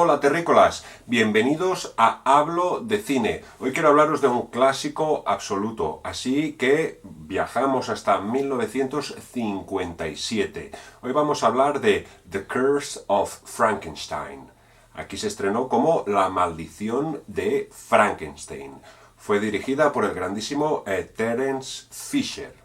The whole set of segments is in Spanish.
Hola terrícolas, bienvenidos a Hablo de Cine. Hoy quiero hablaros de un clásico absoluto, así que viajamos hasta 1957. Hoy vamos a hablar de The Curse of Frankenstein. Aquí se estrenó como La Maldición de Frankenstein. Fue dirigida por el grandísimo Terence Fisher.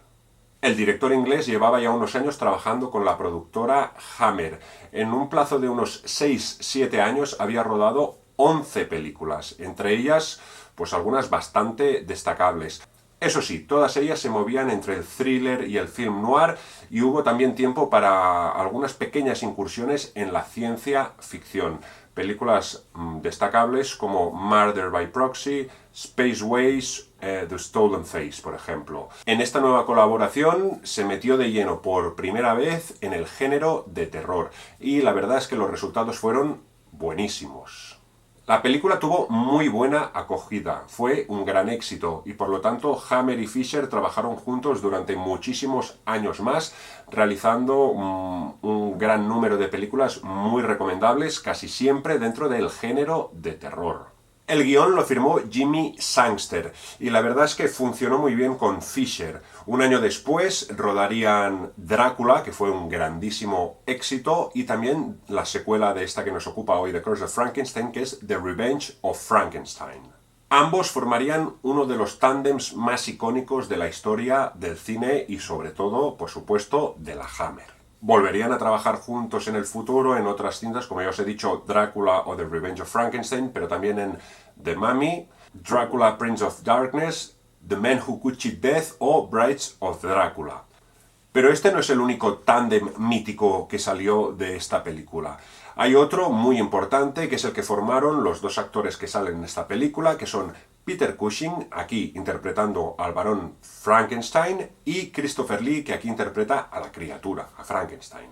El director inglés llevaba ya unos años trabajando con la productora Hammer. En un plazo de unos 6-7 años había rodado 11 películas, entre ellas pues algunas bastante destacables. Eso sí, todas ellas se movían entre el thriller y el film noir y hubo también tiempo para algunas pequeñas incursiones en la ciencia ficción. Películas destacables como Murder by Proxy, Spaceways, The Stolen Face, por ejemplo. En esta nueva colaboración se metió de lleno por primera vez en el género de terror y la verdad es que los resultados fueron buenísimos. La película tuvo muy buena acogida, fue un gran éxito y por lo tanto Hammer y Fisher trabajaron juntos durante muchísimos años más, realizando un gran número de películas muy recomendables, casi siempre dentro del género de terror. El guión lo firmó Jimmy Sangster y la verdad es que funcionó muy bien con Fisher. Un año después rodarían Drácula, que fue un grandísimo éxito, y también la secuela de esta que nos ocupa hoy, The Curse of Frankenstein, que es The Revenge of Frankenstein. Ambos formarían uno de los tándems más icónicos de la historia del cine y sobre todo, por supuesto, de la Hammer. Volverían a trabajar juntos en el futuro en otras cintas, como ya os he dicho, Drácula o The Revenge of Frankenstein, pero también en The Mummy, Drácula Prince of Darkness, The Man Who Could Cheat Death o Brides of Drácula. Pero este no es el único tándem mítico que salió de esta película. Hay otro muy importante, que es el que formaron los dos actores que salen en esta película, que son Peter Cushing, aquí interpretando al barón Frankenstein, y Christopher Lee, que aquí interpreta a la criatura, a Frankenstein.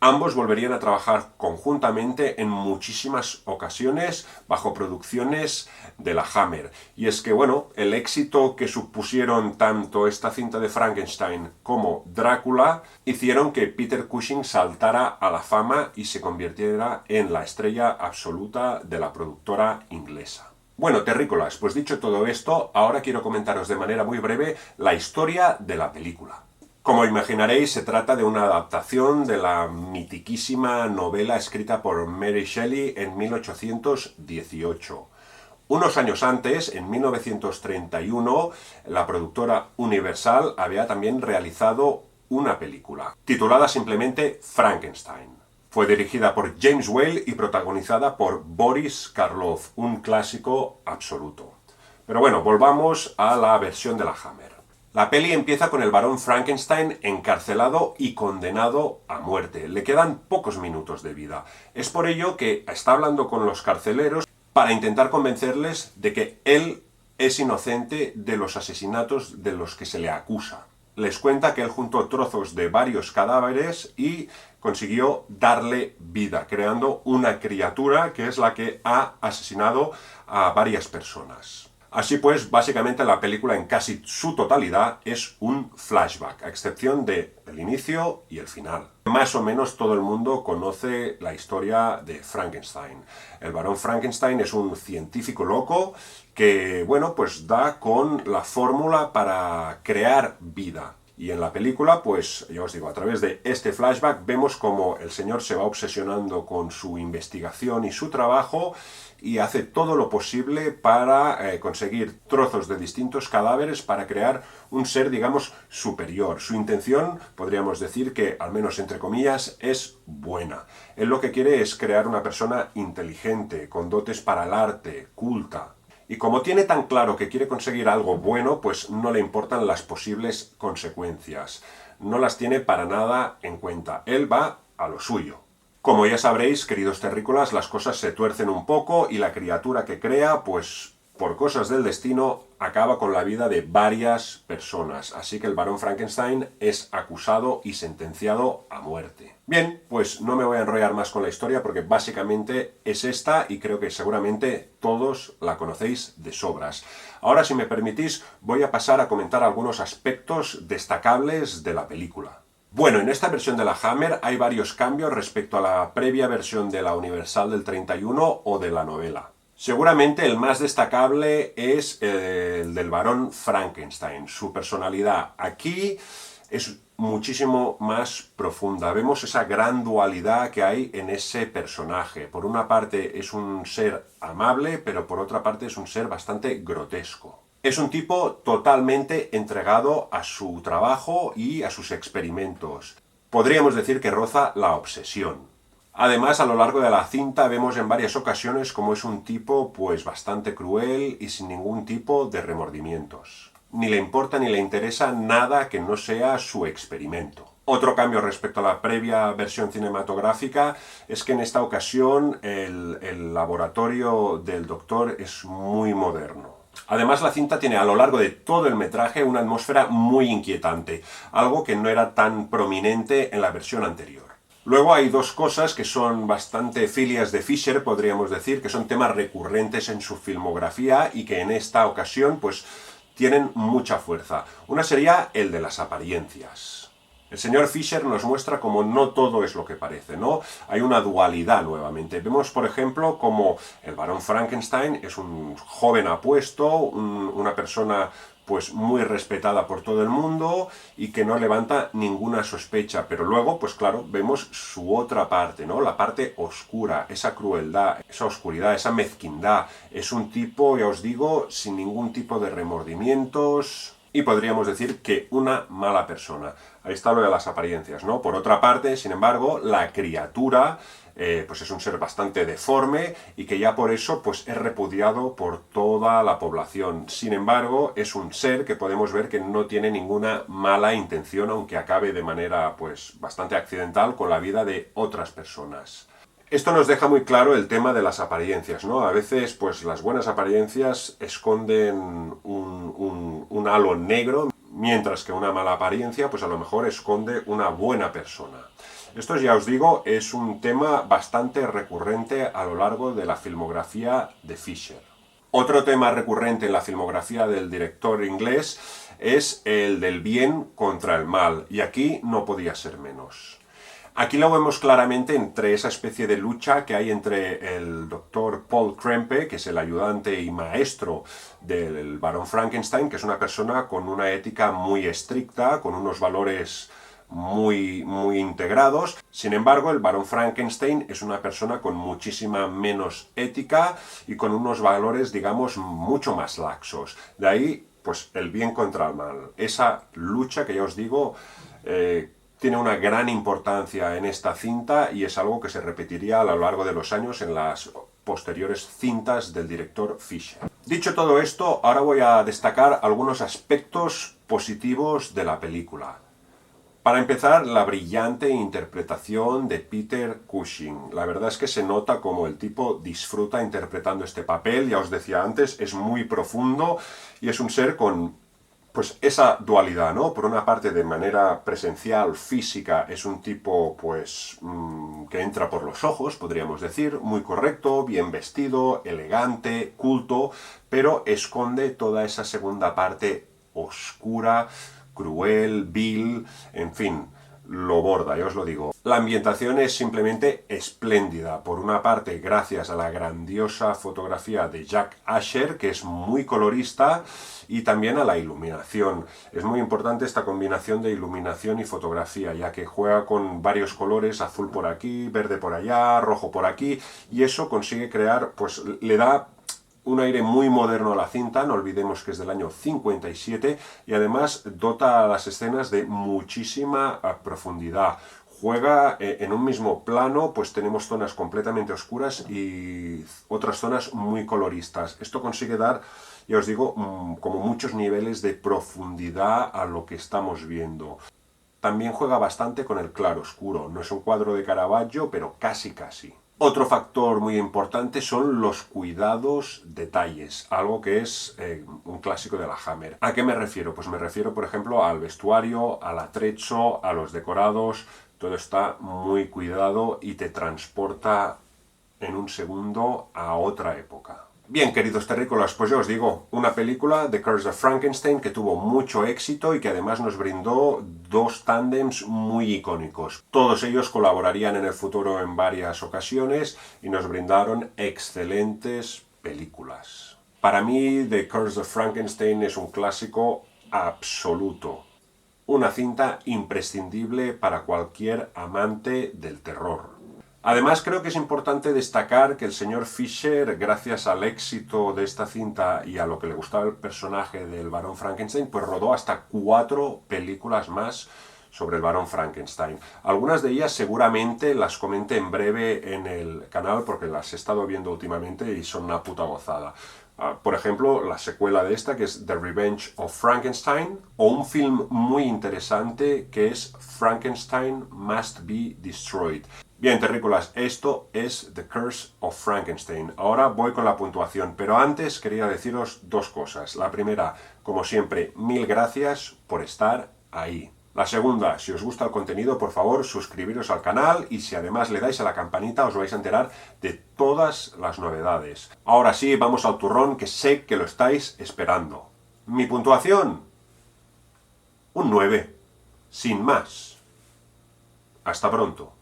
Ambos volverían a trabajar conjuntamente en muchísimas ocasiones bajo producciones de la Hammer. Y es que, bueno, el éxito que supusieron tanto esta cinta de Frankenstein como Drácula hicieron que Peter Cushing saltara a la fama y se convirtiera en la estrella absoluta de la productora inglesa. Bueno, terrícolas, pues dicho todo esto, ahora quiero comentaros de manera muy breve la historia de la película. Como imaginaréis, se trata de una adaptación de la mitiquísima novela escrita por Mary Shelley en 1818. Unos años antes, en 1931, la productora Universal había también realizado una película, titulada simplemente Frankenstein. Fue dirigida por James Whale y protagonizada por Boris Karloff, un clásico absoluto. Pero bueno, volvamos a la versión de la Hammer. La peli empieza con el barón Frankenstein encarcelado y condenado a muerte. Le quedan pocos minutos de vida. Es por ello que está hablando con los carceleros para intentar convencerles de que él es inocente de los asesinatos de los que se le acusa. Les cuenta que él juntó trozos de varios cadáveres y consiguió darle vida, creando una criatura que es la que ha asesinado a varias personas. Así pues, básicamente la película en casi su totalidad es un flashback, a excepción del inicio y el final. Más o menos todo el mundo conoce la historia de Frankenstein. El barón Frankenstein es un científico loco que, bueno, pues da con la fórmula para crear vida. Y en la película, pues ya os digo, a través de este flashback vemos como el señor se va obsesionando con su investigación y su trabajo y hace todo lo posible para conseguir trozos de distintos cadáveres para crear un ser, digamos, superior. Su intención, podríamos decir que, al menos entre comillas, es buena. Él lo que quiere es crear una persona inteligente, con dotes para el arte, culta. Y como tiene tan claro que quiere conseguir algo bueno, pues no le importan las posibles consecuencias. No las tiene para nada en cuenta. Él va a lo suyo. Como ya sabréis, queridos terrícolas, las cosas se tuercen un poco y la criatura que crea, pues por cosas del destino, acaba con la vida de varias personas. Así que el barón Frankenstein es acusado y sentenciado a muerte. Bien, pues no me voy a enrollar más con la historia porque básicamente es esta y creo que seguramente todos la conocéis de sobras. Ahora, si me permitís, voy a pasar a comentar algunos aspectos destacables de la película. Bueno, en esta versión de la Hammer hay varios cambios respecto a la previa versión de la Universal del 31 o de la novela. Seguramente el más destacable es el del Barón Frankenstein. Su personalidad aquí es muchísimo más profunda. Vemos esa gran dualidad que hay en ese personaje. Por una parte es un ser amable, pero por otra parte es un ser bastante grotesco. Es un tipo totalmente entregado a su trabajo y a sus experimentos. Podríamos decir que roza la obsesión. Además, a lo largo de la cinta vemos en varias ocasiones cómo es un tipo pues bastante cruel y sin ningún tipo de remordimientos. Ni le importa ni le interesa nada que no sea su experimento. Otro cambio respecto a la previa versión cinematográfica es que en esta ocasión el laboratorio del doctor es muy moderno. Además, la cinta tiene a lo largo de todo el metraje una atmósfera muy inquietante, algo que no era tan prominente en la versión anterior. Luego hay dos cosas que son bastante filias de Fisher, podríamos decir, que son temas recurrentes en su filmografía y que en esta ocasión pues tienen mucha fuerza. Una sería el de las apariencias. El señor Fisher nos muestra como no todo es lo que parece, ¿no? Hay una dualidad nuevamente. Vemos, por ejemplo, como el barón Frankenstein es un joven apuesto, una persona pues muy respetada por todo el mundo y que no levanta ninguna sospecha. Pero luego, pues claro, vemos su otra parte, ¿no? La parte oscura, esa crueldad, esa oscuridad, esa mezquindad. Es un tipo, ya os digo, sin ningún tipo de remordimientos y podríamos decir que una mala persona. Ahí está lo de las apariencias, ¿no? Por otra parte, sin embargo, la criatura pues es un ser bastante deforme y que ya por eso pues es repudiado por toda la población. Sin embargo, es un ser que podemos ver que no tiene ninguna mala intención, aunque acabe de manera pues bastante accidental con la vida de otras personas. Esto nos deja muy claro el tema de las apariencias, ¿no? A veces, pues las buenas apariencias esconden un halo negro, mientras que una mala apariencia, pues a lo mejor esconde una buena persona. Esto, ya os digo, es un tema bastante recurrente a lo largo de la filmografía de Fisher. Otro tema recurrente en la filmografía del director inglés es el del bien contra el mal, y aquí no podía ser menos. Aquí lo vemos claramente entre esa especie de lucha que hay entre el doctor Paul Krempe, que es el ayudante y maestro del barón Frankenstein, que es una persona con una ética muy estricta, con unos valores muy integrados. Sin embargo, el barón Frankenstein es una persona con muchísima menos ética y con unos valores, digamos, mucho más laxos. De ahí, pues, el bien contra el mal. Esa lucha que ya os digo tiene una gran importancia en esta cinta y es algo que se repetiría a lo largo de los años en las posteriores cintas del director Fisher. Dicho todo esto, ahora voy a destacar algunos aspectos positivos de la película. Para empezar, la brillante interpretación de Peter Cushing. La verdad es que se nota como el tipo disfruta interpretando este papel, ya os decía antes, es muy profundo y es un ser con pues esa dualidad, ¿no? Por una parte, de manera presencial, física, es un tipo, pues, que entra por los ojos, podríamos decir, muy correcto, bien vestido, elegante, culto, pero esconde toda esa segunda parte oscura, cruel, vil, en fin, lo borda, ya os lo digo. La ambientación es simplemente espléndida. Por una parte, gracias a la grandiosa fotografía de Jack Asher, que es muy colorista, y también a la iluminación. Es muy importante esta combinación de iluminación y fotografía, ya que juega con varios colores, azul por aquí, verde por allá, rojo por aquí, y eso consigue crear, pues le da un aire muy moderno a la cinta, no olvidemos que es del año 57, y además dota a las escenas de muchísima profundidad. Juega en un mismo plano, pues tenemos zonas completamente oscuras y otras zonas muy coloristas. Esto consigue dar, ya os digo, como muchos niveles de profundidad a lo que estamos viendo. También juega bastante con el claro-oscuro. No es un cuadro de Caravaggio, pero casi. Otro factor muy importante son los cuidados detalles, algo que es un clásico de la Hammer. ¿A qué me refiero? Pues me refiero, por ejemplo, al vestuario, al atrecho, a los decorados. Todo está muy cuidado y te transporta en un segundo a otra época. Bien, queridos terrícolas, pues yo os digo, una película, The Curse of Frankenstein, que tuvo mucho éxito y que además nos brindó dos tándems muy icónicos. Todos ellos colaborarían en el futuro en varias ocasiones y nos brindaron excelentes películas. Para mí, The Curse of Frankenstein es un clásico absoluto. Una cinta imprescindible para cualquier amante del terror. Además, creo que es importante destacar que el señor Fisher, gracias al éxito de esta cinta y a lo que le gustaba el personaje del Barón Frankenstein, pues rodó hasta 4 películas más sobre el Barón Frankenstein. Algunas de ellas seguramente las comente en breve en el canal porque las he estado viendo últimamente y son una puta gozada. Por ejemplo, la secuela de esta, que es The Revenge of Frankenstein, o un film muy interesante que es Frankenstein Must Be Destroyed. Bien, terrícolas, esto es The Curse of Frankenstein. Ahora voy con la puntuación, pero antes quería deciros dos cosas. La primera, como siempre, mil gracias por estar ahí. La segunda, si os gusta el contenido, por favor, suscribiros al canal y si además le dais a la campanita os vais a enterar de todas las novedades. Ahora sí, vamos al turrón, que sé que lo estáis esperando. Mi puntuación, un 9, sin más. Hasta pronto.